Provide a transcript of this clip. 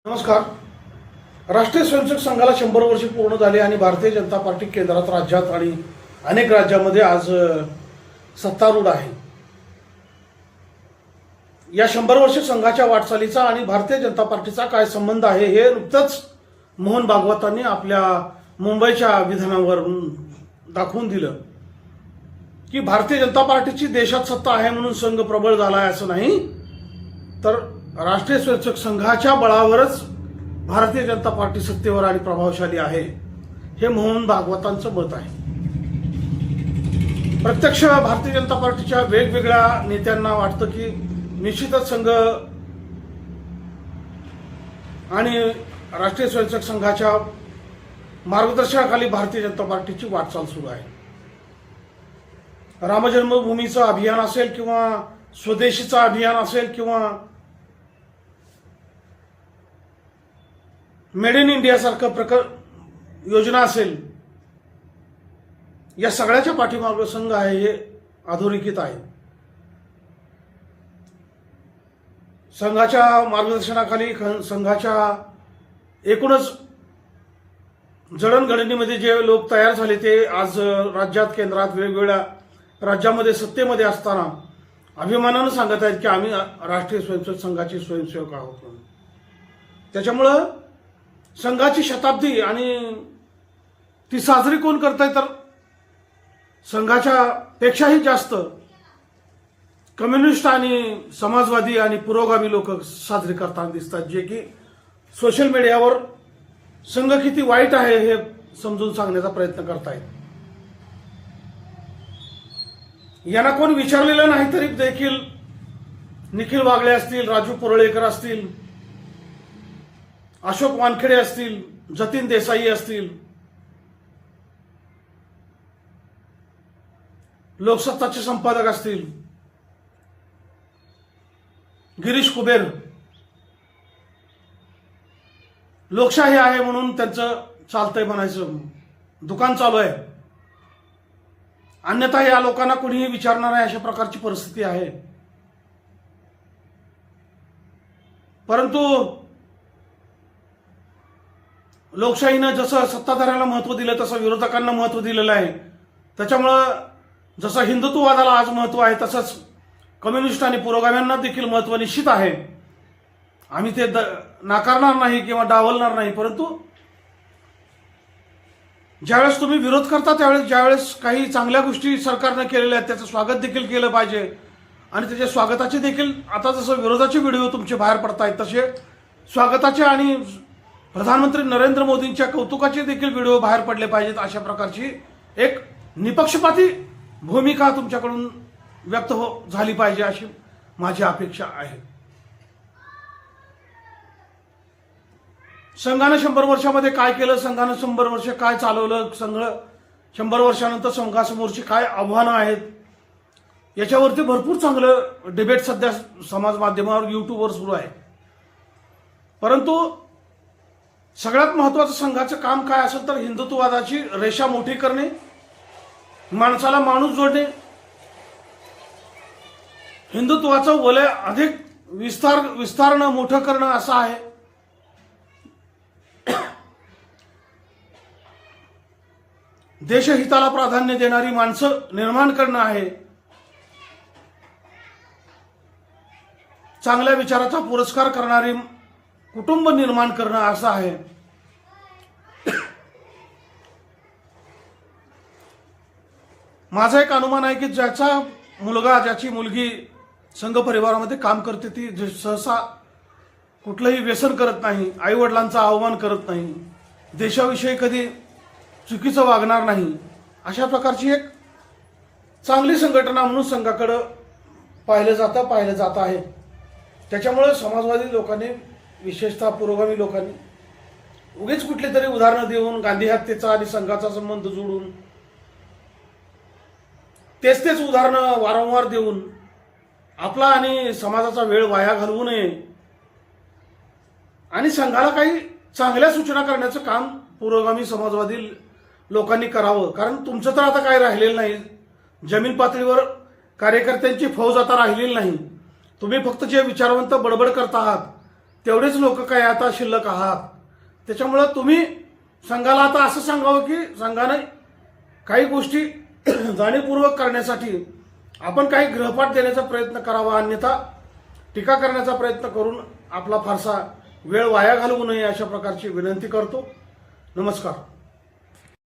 नमस्कार. राष्ट्रीय स्वयंसेवक संघाला 100 वर्षे पूर्ण झाली आणि भारतीय जनता पार्टी केंद्रात, राज्यात आणि अनेक राज्यांमध्ये आज सत्तारूढ आहे. या 100 वर्ष संघाच्या वाटचालीचा आणि भारतीय जनता पार्टीचा काय संबंध आहे हे नुकतंच मोहन भागवतांनी आपल्या मुंबईच्या विधानावरून दाखवून दिलं की भारतीय जनता पार्टीची देशात सत्ता आहे म्हणून संघ प्रबळ झाला आहे असं नाही, तर राष्ट्रीय स्वयंसेवक संघाच्या बळावरच भारतीय जनता पार्टी सत्तेवर आणि प्रभावशाली आहे, हे मोहन भागवतांचं मत आहे. प्रत्यक्ष भारतीय जनता पार्टीच्या वेगवेगळ्या नेत्यांना वाटतं की निश्चितच संघ आणि राष्ट्रीय स्वयंसेवक संघाच्या मार्गदर्शनाखाली भारतीय जनता पार्टीची वाटचाल सुरू आहे. रामजन्मभूमीचं अभियान असेल किंवा स्वदेशीचं अभियान असेल किंवा मेड इन इंडिया सारखं योजना असेल, या सगळ्याच्या पाठीमागे संघ आहे हे अधोरेखित आहे. संघाच्या मार्गदर्शनाखाली संघाच्या एकूणच जडणघडणीमध्ये जे लोक तयार झाले ते आज राज्यात, केंद्रात, वेगवेगळ्या राज्यामध्ये सत्तेमध्ये असताना अभिमानानं सांगत आहेत की आम्ही राष्ट्रीय स्वयंसेवक संघाचे स्वयंसेवक आहोत म्हणून. त्याच्यामुळं संघाची शताब्दी आणि ती साजरी कोण करताय, तर संघाच्या पेक्षाही जास्त कम्युनिस्ट आणि समाजवादी आणि पुरोगामी लोक साजरी करताना दिसतात, जे की सोशल मीडियावर संघ किती वाईट आहे हे समजून सांगण्याचा प्रयत्न करतायत. यांना कोण विचारलेलं नाही तरी देखील निखिल वागळे असतील, राजू पुरळेकर असतील, अशोक वानखेडे असतील, जतीन देसाई असतील, लोकसत्ताचे संपादक असतील, गिरीश कुबेर, लोकशाही आहे म्हणून त्यांचं चालतंय म्हणायचं, दुकान चालू आहे, अन्यथा या लोकांना कोणीही विचारणार नाही अशा प्रकारची परिस्थिती आहे. परंतु लोकशाहीनं जसं सत्ताधाऱ्याला महत्व दिलं तसं विरोधकांना महत्व दिलेलं आहे. त्याच्यामुळं जसं हिंदुत्ववादाला आज महत्व आहे तसंच कम्युनिस्ट आणि पुरोगाम्यांना देखील महत्व निश्चित आहे. आम्ही ते नाकारणार नाही किंवा डावलणार नाही, परंतु ज्यावेळेस तुम्ही विरोध करता त्यावेळेस ज्यावेळेस काही चांगल्या गोष्टी सरकारनं केलेल्या आहेत त्याचं स्वागत देखील केलं पाहिजे आणि त्याच्या स्वागताचे देखील, आता जसं विरोधाचे व्हिडिओ तुमचे बाहेर पडतायत तसे स्वागताचे आणि प्रधानमंत्री नरेंद्र मोदींच्या कौतुकाचे देखील व्हिडिओ बाहेर पडले पाहिजेत. अशा प्रकारची एक निपक्षपाती भूमिका तुमच्याकडून व्यक्त झाली पाहिजे अशी माझी अपेक्षा आहे. संघानं 100 वर्षामध्ये काय केलं, संघानं 100 वर्ष काय चालवलं, संघ 100 वर्षानंतर संघासमोरची काय आव्हानं आहेत, याच्यावरती भरपूर चांगलं डिबेट सध्या समाज माध्यमावर, युट्यूबवर सुरू आहे. परंतु सगळ्यात महत्वाचं संघाचं काम काय असेल तर हिंदुत्ववादाची रेषा मोठी करणे, माणसाला माणूस जोडणे, हिंदुत्वाचं वलय अधिक विस्तारणं, मोठं करणं असं आहे. देशहिताला प्राधान्य देणारी माणसं निर्माण करणं आहे. चांगल्या विचाराचा पुरस्कार करणारी कुटुंब निर्माण करणं असं आहे. माझा एक अनुमान आहे की ज्याचा मुलगा, ज्याची मुलगी संघ परिवारामध्ये काम करते ती सहसा कुठलंही व्यसन करत नाही, आई वडिलांचा अवमान करत नाही, देशाविषयी कधी चुकीचं वागणार नाही. अशा प्रकारची एक चांगली संघटना म्हणून संघाकडे पाहिलं जात आहे. त्याच्यामुळे समाजवादी लोकांनी, विशेषतः पुरोगामी लोकांनी उगीच कुठली तरी उदाहरणं देऊन गांधी हत्येचा आणि संघाचा संबंध जोडून तेच उदाहरणं वारंवार देऊन आपला आणि समाजाचा वेळ वाया घालवू नये आणि संघाला काही चांगल्या सूचना करण्याचं काम पुरोगामी समाजवादी लोकांनी करावं. कारण तुमचं तर आता काही राहिलेलं नाही, जमीन पातळीवर कार्यकर्त्यांची फौज आता राहिलेली नाही. तुम्ही फक्त जे विचारवंत बडबड करत आहात तेवढेच लोक काय आता शिल्लक आहात. त्याच्यामुळं तुम्ही संघाला आता असं सांगावं की संघाने काही गोष्टी जाणीवपूर्वक करण्यासाठी आपण काही गृहपाठ देण्याचा प्रयत्न करावा, अन्यथा टीका करण्याचा प्रयत्न करून आपला फारसा वेळ वाया घालवू नये अशा प्रकारची विनंती करतो. नमस्कार.